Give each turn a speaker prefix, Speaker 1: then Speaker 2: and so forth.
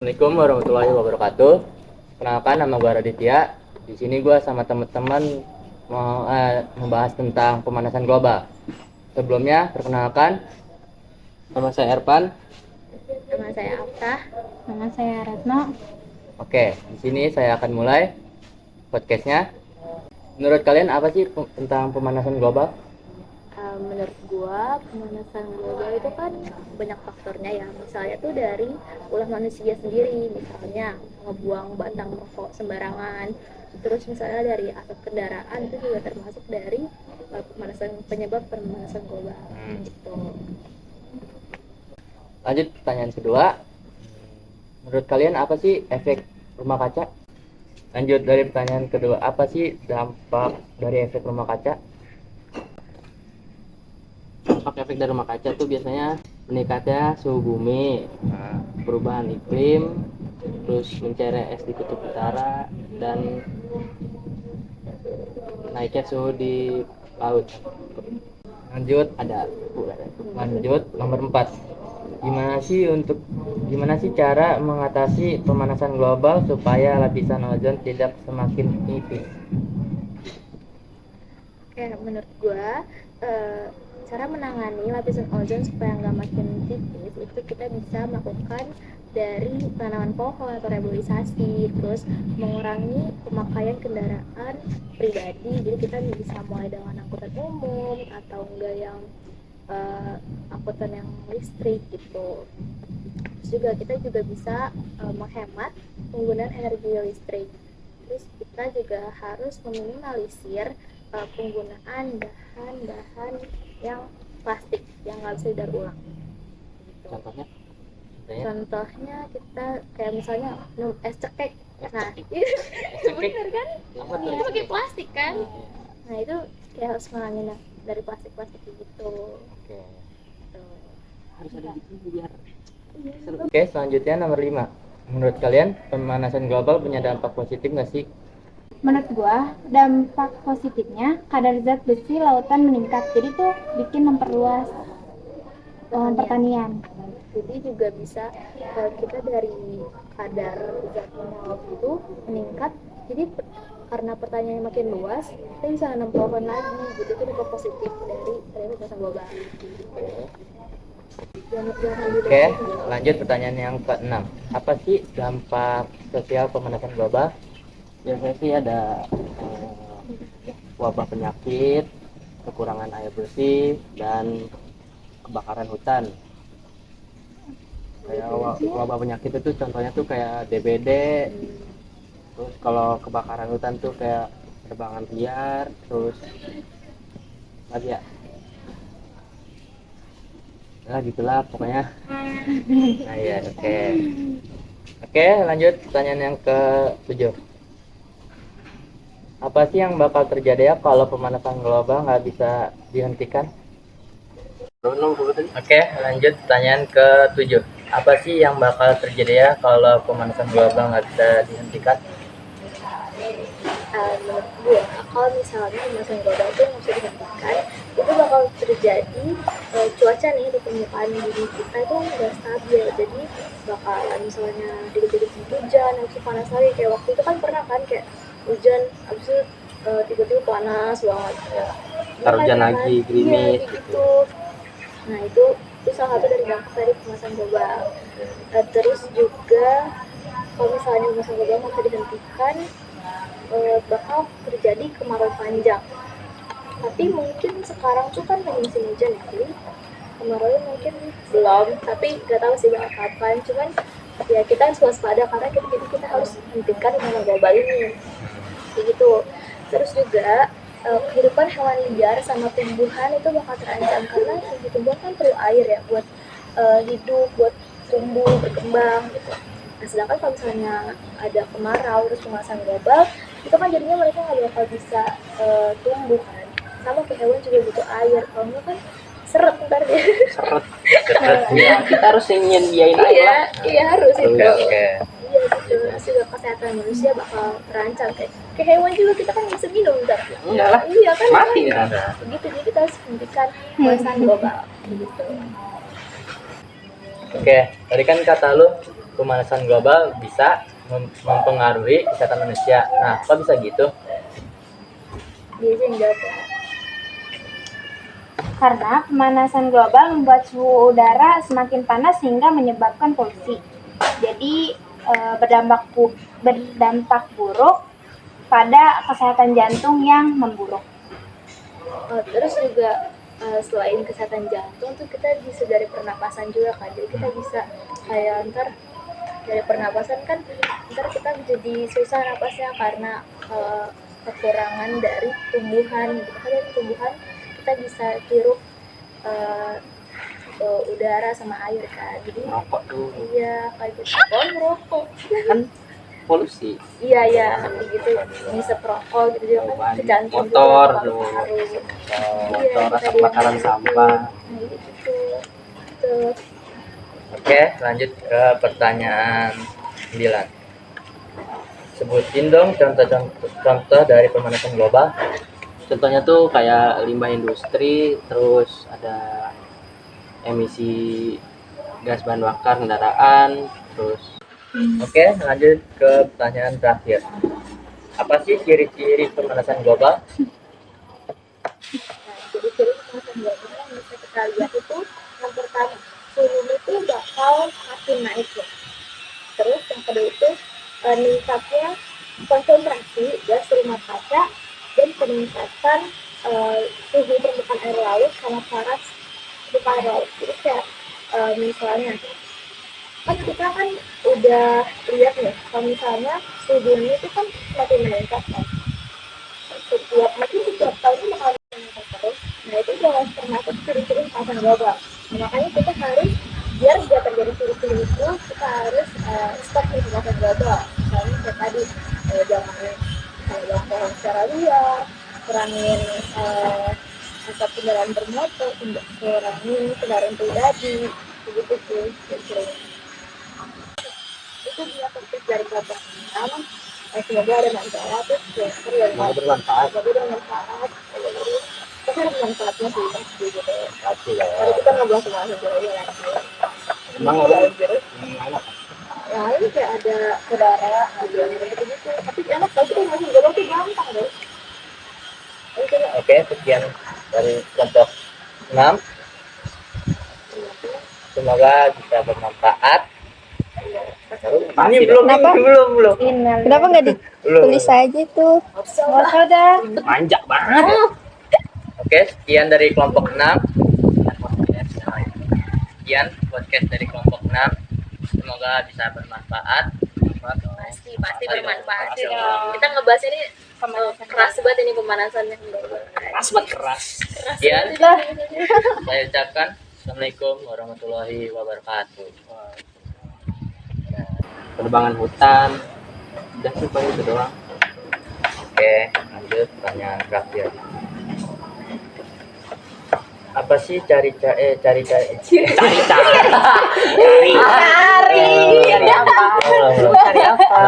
Speaker 1: Assalamualaikum warahmatullahi wabarakatuh. Kenalkan, nama gue Raditya. Di sini gue sama teman-teman mau membahas tentang pemanasan global. Sebelumnya, perkenalkan, nama saya Erpan.
Speaker 2: Nama saya Aftah. Nama saya Retno.
Speaker 1: Oke, di sini saya akan mulai podcastnya. Menurut kalian apa sih tentang pemanasan global?
Speaker 2: Menurut gua pemanasan global itu kan banyak faktornya ya. Misalnya tuh dari ulah manusia sendiri, misalnya ngebuang batang rokok sembarangan. Terus misalnya dari asap kendaraan itu juga termasuk dari penyebab pemanasan global. Gitu.
Speaker 1: Lanjut pertanyaan kedua. Menurut kalian apa sih efek rumah kaca? Lanjut dari pertanyaan kedua, apa sih dampak dari efek rumah kaca? Dampak efek dari rumah kaca tuh biasanya meningkatnya suhu bumi, perubahan iklim, terus mencairnya es di kutub utara, dan naiknya suhu di laut. Lanjut nomor 4. Gimana sih cara mengatasi pemanasan global supaya lapisan ozon tidak semakin tipis?
Speaker 2: Oke, menurut gua cara menangani lapisan ozon supaya nggak makin tipis itu kita bisa melakukan dari penanaman pohon atau reboisasi, terus mengurangi pemakaian kendaraan pribadi. Jadi kita bisa mulai dengan angkutan umum atau enggak yang angkutan yang listrik gitu. Terus juga kita juga bisa menghemat penggunaan energi listrik. Terus kita juga harus meminimalisir penggunaan bahan-bahan yang plastik yang nggak bisa didaur ulang gitu. Contohnya kita kayak misalnya minum es cekek, nah itu bener kan ya, pakai plastik kan. Nah itu kayak harus ngurangin dari plastik gitu.
Speaker 1: Harus ada gitu biar. Oke, selanjutnya nomor 5. Menurut kalian pemanasan global punya dampak positif nggak sih?
Speaker 3: Menurut gua, dampak positifnya kadar zat besi lautan meningkat. Jadi tuh bikin memperluas pertanian.
Speaker 2: Jadi juga bisa kita dari kadar zat laut itu meningkat. Jadi karena pertaniannya makin luas, kita bisa nanam pohon lagi. Jadi itu dampak positif dari pemanasan global.
Speaker 1: Oke, lanjut pertanyaan yang ke-6. Apa sih dampak sosial pemanasan global? Biasanya sih ada wabah penyakit, kekurangan air bersih, dan kebakaran hutan. Kayak wabah penyakit itu contohnya tuh kayak DBD. Terus kalau kebakaran hutan tuh kayak terbangan liar, terus lagi ya. Nah gitulah pokoknya. Nah ya, oke, lanjut pertanyaan yang ke-7. Apa sih yang bakal terjadi ya kalau pemanasan global nggak bisa dihentikan? Oke, lanjut pertanyaan ke-7. Apa sih yang bakal terjadi ya kalau pemanasan global nggak bisa dihentikan?
Speaker 2: Menurut gue, kalau misalnya pemanasan global itu nggak bisa dihentikan, itu bakal terjadi cuaca nih di permukaan bumi kita itu nggak stabil. Jadi bakalan misalnya dikit-dikit hujan, habis itu panas lagi. Kayak waktu itu kan pernah kan kayak hujan, habis itu tiba-tiba panas banget.
Speaker 1: Ntar hujan lagi, gerimis
Speaker 2: gitu. Nah itu salah satu dari dampak dari pemanasan global. Terus juga kalau misalnya pemanasan global nggak bisa dihentikan, bakal terjadi kemarau panjang. Tapi mungkin sekarang tuh kan lagi musim hujan ya, jadi kemarau mungkin belum, tapi nggak tahu sih bakal kapan. Cuman ya kita harus waspada karena kita harus hentikan pemanasan global ini. Begitu. Terus juga kehidupan hewan liar sama tumbuhan itu bakal terancam karena tumbuhan kan perlu air ya buat hidup, buat tumbuh, berkembang gitu. Nah, sedangkan kalau misalnya ada kemarau terus pemanasan global, itu kan jadinya mereka nggak bakal bisa tumbuh kan. Sama ke hewan juga butuh air, kalau enggak kan seret ntar dia.
Speaker 1: Seret ya, kita harus nyediain air lah.
Speaker 2: Iya harus itu.
Speaker 1: Oke.
Speaker 2: Iya gitu. Terus juga kesehatan manusia bakal terancam kayak hewan juga kita kan bisa minum ntar.
Speaker 1: Enggak lah.
Speaker 2: Iya kan.
Speaker 1: Mati kan.
Speaker 2: Begitu, jadi kita harus hentikan pemanasan global. Begitu.
Speaker 1: Oke, tadi kan kata lu pemanasan global bisa mempengaruhi kesehatan manusia. Nah, kok bisa gitu?
Speaker 2: Dia aja yang jawab ya.
Speaker 3: Karena pemanasan global membuat suhu udara semakin panas hingga menyebabkan polusi. Jadi berdampak buruk pada kesehatan jantung yang memburuk.
Speaker 2: Terus juga selain kesehatan jantung tuh kita bisa dari pernapasan juga kan. Jadi kita bisa kayak ntar dari pernapasan kan ntar kita jadi susah napasnya karena kekurangan dari tumbuhan gitu kan. Dari tumbuhan kita bisa hirup udara sama air kan. Jadi
Speaker 4: Rokok tuh
Speaker 2: iya kayak gitu. Oh merokok.
Speaker 4: kan polusi.
Speaker 2: Iya gitu ngisep rokok gitu juga kan ke jantung
Speaker 4: Motor
Speaker 2: juga
Speaker 4: tuh.
Speaker 2: paru-paru.
Speaker 4: Motor asap bakaran sampah.
Speaker 2: Nah gitu. Tuh.
Speaker 1: Oke, lanjut ke pertanyaan 9. Sebutin dong contoh dari pemanasan global.
Speaker 4: Contohnya tuh kayak limbah industri, terus ada emisi gas bahan bakar kendaraan, terus
Speaker 1: Oke, lanjut ke pertanyaan terakhir. Apa sih ciri-ciri pemanasan global?
Speaker 2: Nah, jadi pemanasan global yang bisa kita lihat itu yang pertama suhu itu bakal makin naik ya. Terus yang kedua itu meningkatnya konsentrasi gas rumah kaca dan peningkatan suhu permukaan air laut sama paras permukaan air laut. Jadi kayak misalnya kan kita kan udah lihat nih kalau misalnya suhunya itu kan semakin meningkat kan setiap tahun itu bakal meningkat terus. Nah itu jangan termasuk ciri-ciri pemanasan global. Nah, makanya kita harus biar tidak terjadi ciri-ciri itu kita harus stop nih pemanasan global. Misalnya kayak tadi jangan buang pohon secara liar, kurangin asap kendaraan bermotor, kurangin kendaraan pribadi, begitu sih ciri-ciri. Itu dia tips dari kelompok 6. Semoga ada manfaat terus
Speaker 4: semoga bermanfaat.
Speaker 2: semoga bermanfaat tapi ada manfaatnya sih pasti gitu
Speaker 4: Pasti lah ya.
Speaker 2: kalau kita ngobrol sama saudara ya
Speaker 4: Emang enak.
Speaker 2: nah ini kayak ada saudara gitu gitu tapi enak tapi kita masih ngobrol tuh gampang deh.
Speaker 1: Oke, sekian dari kelompok 6. Semoga bisa bermanfaat.
Speaker 4: Pasti
Speaker 1: Ini belum,
Speaker 3: Kenapa?
Speaker 1: belum.
Speaker 3: Kenapa nggak ditulis aja tuh? Nggak usah dah.
Speaker 4: manja banget.
Speaker 1: Oke, sekian dari kelompok 6. Sekian podcast dari kelompok 6. Semoga bisa bermanfaat.
Speaker 2: pasti bermanfaat sih kita ngebahas ini keras banget ini pemanasannya
Speaker 4: Keras.
Speaker 1: Sekian saya ucapkan Assalamualaikum warahmatullahi wabarakatuh.
Speaker 4: Penebangan hutan. Udah sih paling itu doang.
Speaker 1: Oke, lanjut pertanyaan terakhir. Apa sih cari
Speaker 4: Cari apa?
Speaker 1: Belum.
Speaker 4: Cari apa?